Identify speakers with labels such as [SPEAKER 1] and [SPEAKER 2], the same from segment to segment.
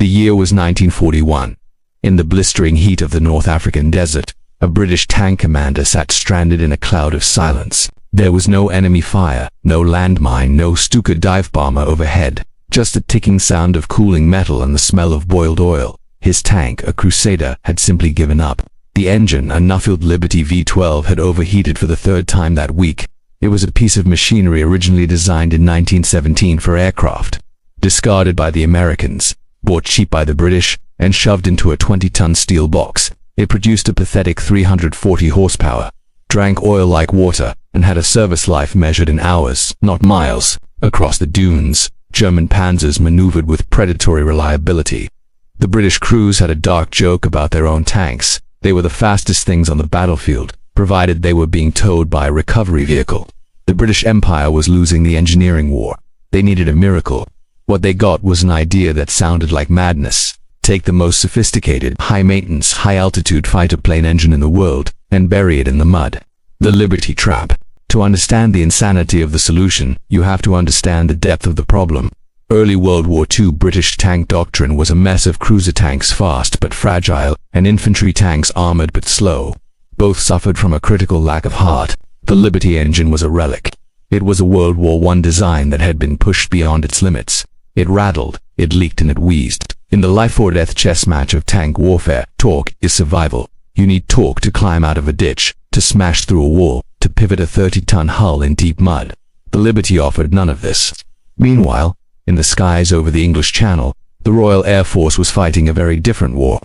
[SPEAKER 1] The year was 1941. In the blistering heat of the North African desert, a British tank commander sat stranded in a cloud of silence. There was no enemy fire, no landmine, no Stuka dive bomber overhead, just the ticking sound of cooling metal and the smell of boiled oil. His tank, a Crusader, had simply given up. The engine, a Nuffield Liberty V12, had overheated for the third time that week. It was a piece of machinery originally designed in 1917 for aircraft, discarded by the Americans, bought cheap by the British, and shoved into a 20-ton steel box. It produced a pathetic 340 horsepower, drank oil like water, and had a service life measured in hours, not miles. Across the dunes, German panzers maneuvered with predatory reliability. The British crews had a dark joke about their own tanks. They were the fastest things on the battlefield, provided they were being towed by a recovery vehicle. The British Empire was losing the engineering war. They needed a miracle. What they got was an idea that sounded like madness. Take the most sophisticated, high-maintenance, high-altitude fighter plane engine in the world and bury it in the mud. The Liberty Trap. To understand the insanity of the solution, you have to understand the depth of the problem. Early World War II British tank doctrine was a mess of cruiser tanks fast but fragile, and infantry tanks armored but slow. Both suffered from a critical lack of heart. The Liberty engine was a relic. It was a World War I design that had been pushed beyond its limits. It rattled, it leaked, and it wheezed. In the life-or-death chess match of tank warfare, torque is survival. You need torque to climb out of a ditch, to smash through a wall, to pivot a 30-ton hull in deep mud. The Liberty offered none of this. Meanwhile, in the skies over the English Channel, the Royal Air Force was fighting a very different war.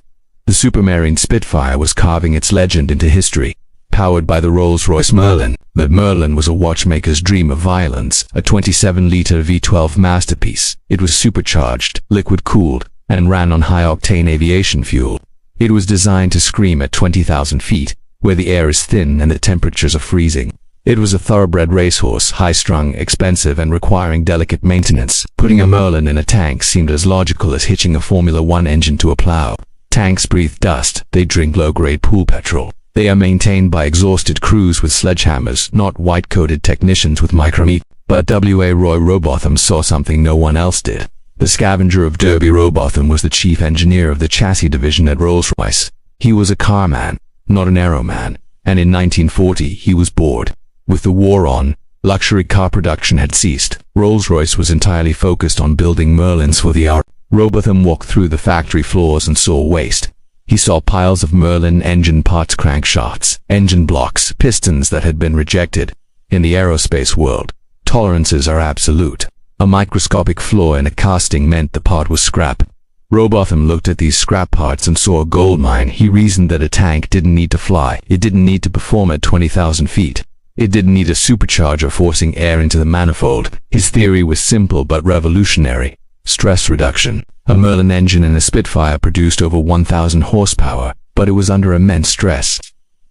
[SPEAKER 1] The Supermarine Spitfire was carving its legend into history, powered by the Rolls-Royce Merlin. But Merlin was a watchmaker's dream of violence, a 27-liter V12 masterpiece. It was supercharged, liquid-cooled, and ran on high-octane aviation fuel. It was designed to scream at 20,000 feet, where the air is thin and the temperatures are freezing. It was a thoroughbred racehorse, high-strung, expensive, and requiring delicate maintenance. Putting a Merlin in a tank seemed as logical as hitching a Formula One engine to a plow. Tanks breathe dust, they drink low-grade pool petrol. They are maintained by exhausted crews with sledgehammers, not white-coated technicians with micromeat. But WWII Robotham saw something no one else did. The scavenger of Derby Robotham was the chief engineer of the chassis division at Rolls-Royce. He was a car man, not an aero man, and in 1940 he was bored. With the war on, luxury car production had ceased. Rolls-Royce was entirely focused on building Merlins for the hour. Robotham walked through the factory floors and saw waste. He saw piles of Merlin engine parts, crankshafts, engine blocks, pistons that had been rejected. In the aerospace world, tolerances are absolute. A microscopic flaw in a casting meant the part was scrap. Robotham looked at these scrap parts and saw a gold mine. He reasoned that a tank didn't need to fly. It didn't need to perform at 20,000 feet. It didn't need a supercharger forcing air into the manifold. His theory was simple but revolutionary. Stress reduction. A Merlin engine in a Spitfire produced over 1,000 horsepower, but it was under immense stress.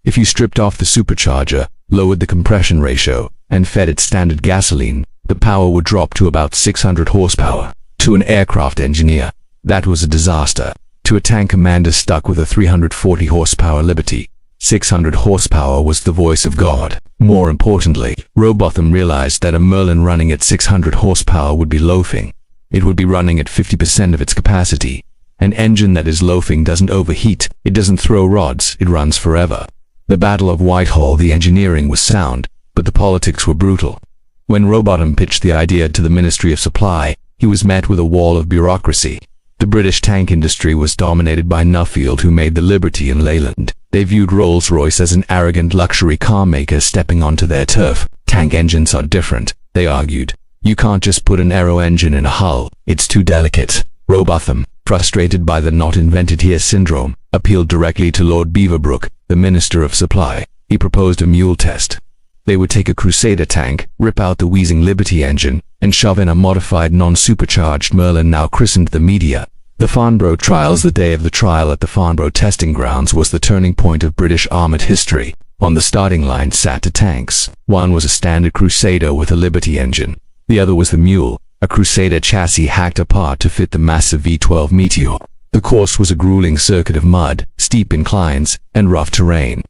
[SPEAKER 1] If you stripped off the supercharger, lowered the compression ratio, and fed it standard gasoline, the power would drop to about 600 horsepower. To an aircraft engineer, that was a disaster. To a tank commander stuck with a 340 horsepower Liberty, 600 horsepower was the voice of God. More importantly, Robotham realized that a Merlin running at 600 horsepower would be loafing. It would be running at 50% of its capacity. An engine that is loafing doesn't overheat, it doesn't throw rods, it runs forever. The Battle of Whitehall, the engineering was sound, but the politics were brutal. When Robotham pitched the idea to the Ministry of Supply, he was met with a wall of bureaucracy. The British tank industry was dominated by Nuffield, who made the Liberty and Leyland. They viewed Rolls-Royce as an arrogant luxury car maker stepping onto their turf. Tank engines are different, they argued. You can't just put an aero engine in a hull, it's too delicate. Robotham, frustrated by the not invented here syndrome, appealed directly to Lord Beaverbrook, the Minister of Supply. He proposed a mule test. They would take a Crusader tank, rip out the wheezing Liberty engine, and shove in a modified non-supercharged Merlin, now christened the Meteor. The Farnborough trials. The day of the trial at the Farnborough testing grounds was the turning point of British armoured history. On the starting line sat two tanks. One was a standard Crusader with a Liberty engine. The other was the Mule, a Crusader chassis hacked apart to fit the massive V12 Meteor. The course was a grueling circuit of mud, steep inclines, and rough terrain.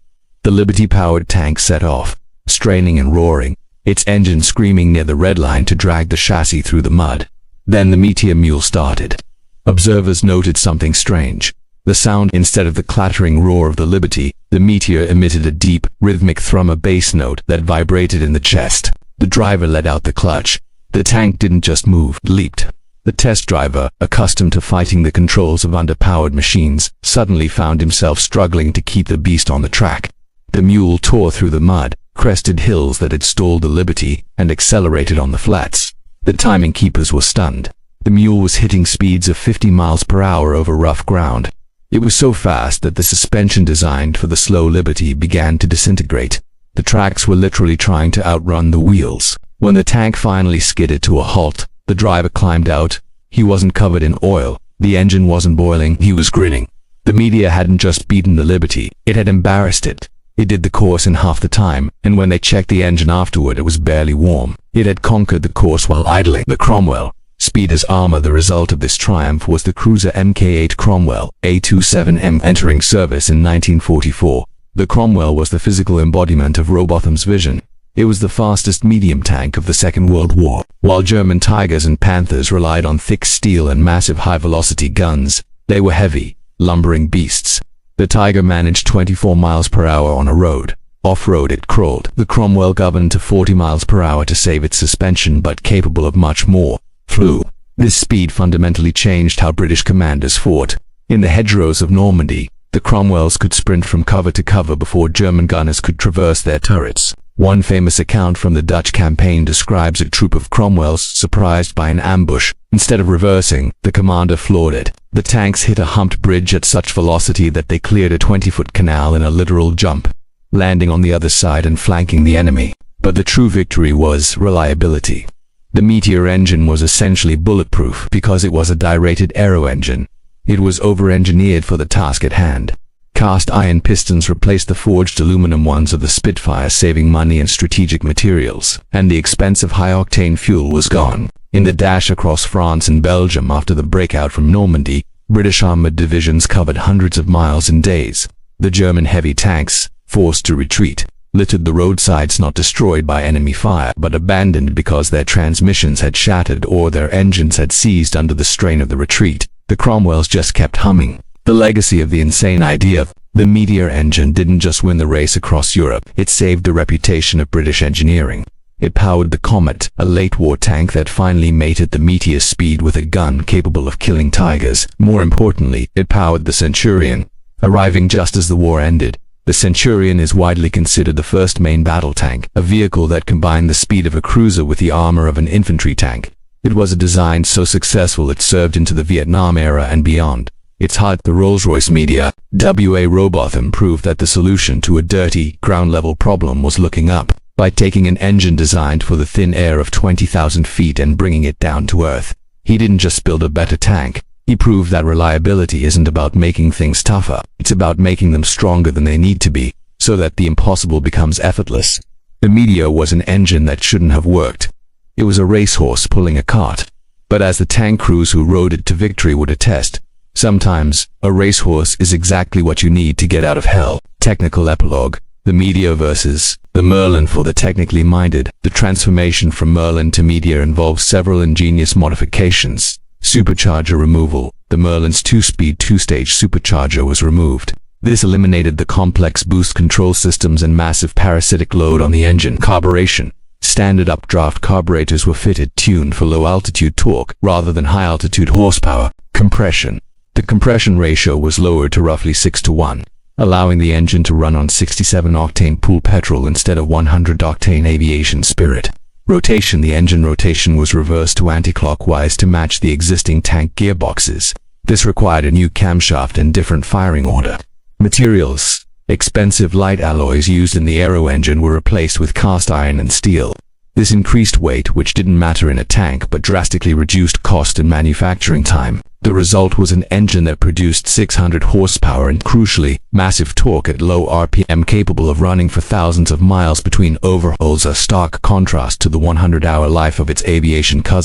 [SPEAKER 1] The Liberty-powered tank set off, straining and roaring, its engine screaming near the red line to drag the chassis through the mud. Then the Meteor Mule started. Observers noted something strange. The sound, instead of the clattering roar of the Liberty, the Meteor emitted a deep, rhythmic thrum, a bass note that vibrated in the chest. The driver let out the clutch. The tank didn't just move, it leaped. The test driver, accustomed to fighting the controls of underpowered machines, suddenly found himself struggling to keep the beast on the track. The mule tore through the mud, crested hills that had stalled the Liberty, and accelerated on the flats. The timing keepers were stunned. The mule was hitting speeds of 50 miles per hour over rough ground. It was so fast that the suspension designed for the slow Liberty began to disintegrate. The tracks were literally trying to outrun the wheels. When the tank finally skidded to a halt, the driver climbed out. He wasn't covered in oil. The engine wasn't boiling. He was grinning. The Meteor hadn't just beaten the Liberty. It had embarrassed it. It did the course in half the time, and when they checked the engine afterward, it was barely warm. It had conquered the course while idling. The Cromwell. Speed as armor. The result of this triumph was the cruiser Mk8 Cromwell, A27M, entering service in 1944. The Cromwell was the physical embodiment of Robotham's vision. It was the fastest medium tank of the Second World War. While German Tigers and Panthers relied on thick steel and massive high-velocity guns, they were heavy, lumbering beasts. The Tiger managed 24 miles per hour on a road. Off-road it crawled. The Cromwell governed to 40 miles per hour to save its suspension, but capable of much more. Flew. This speed fundamentally changed how British commanders fought. In the hedgerows of Normandy, the Cromwells could sprint from cover to cover before German gunners could traverse their turrets. One famous account from the Dutch campaign describes a troop of Cromwells surprised by an ambush. Instead of reversing, the commander floored it. The tanks hit a humped bridge at such velocity that they cleared a 20-foot canal in a literal jump, landing on the other side and flanking the enemy. But the true victory was reliability. The Meteor engine was essentially bulletproof because it was a die-rated aero engine. It was over-engineered for the task at hand. Cast iron pistons replaced the forged aluminum ones of the Spitfire, saving money and strategic materials, and the expensive high-octane fuel was gone. In the dash across France and Belgium after the breakout from Normandy, British armored divisions covered hundreds of miles in days. The German heavy tanks, forced to retreat, littered the roadsides, not destroyed by enemy fire, but abandoned because their transmissions had shattered or their engines had seized under the strain of the retreat. The Cromwells just kept humming. The legacy of the insane idea of the Meteor engine didn't just win the race across Europe, it saved the reputation of British engineering. It powered the Comet, a late-war tank that finally mated the Meteor's speed with a gun capable of killing Tigers. More importantly, it powered the Centurion. Arriving just as the war ended, the Centurion is widely considered the first main battle tank, a vehicle that combined the speed of a cruiser with the armor of an infantry tank. It was a design so successful it served into the Vietnam era and beyond. Its height, the Rolls-Royce Meteor, WWII Robotham, proved that the solution to a dirty, ground-level problem was looking up. By taking an engine designed for the thin air of 20,000 feet and bringing it down to earth, he didn't just build a better tank. He proved that reliability isn't about making things tougher, it's about making them stronger than they need to be, so that the impossible becomes effortless. The Meteor was an engine that shouldn't have worked. It was a racehorse pulling a cart. But as the tank crews who rode it to victory would attest, sometimes a racehorse is exactly what you need to get out of hell. Technical epilogue: the Meteor versus the Merlin. For the technically minded, the transformation from Merlin to Meteor involves several ingenious modifications. Supercharger removal: the Merlin's 2-speed 2-stage supercharger was removed. This eliminated the complex boost control systems and massive parasitic load on the engine. Carburation: standard updraft carburetors were tuned for low-altitude torque rather than high-altitude horsepower. Compression: the compression ratio was lowered to roughly 6:1, allowing the engine to run on 67-octane pool petrol instead of 100-octane aviation spirit. Rotation: the engine rotation was reversed to anti-clockwise to match the existing tank gearboxes. This required a new camshaft and different firing order. Materials: expensive light alloys used in the aero engine were replaced with cast iron and steel. This increased weight, which didn't matter in a tank but drastically reduced cost and manufacturing time. The result was an engine that produced 600 horsepower and, crucially, massive torque at low RPM, capable of running for thousands of miles between overhauls, a stark contrast to the 100-hour life of its aviation cousin.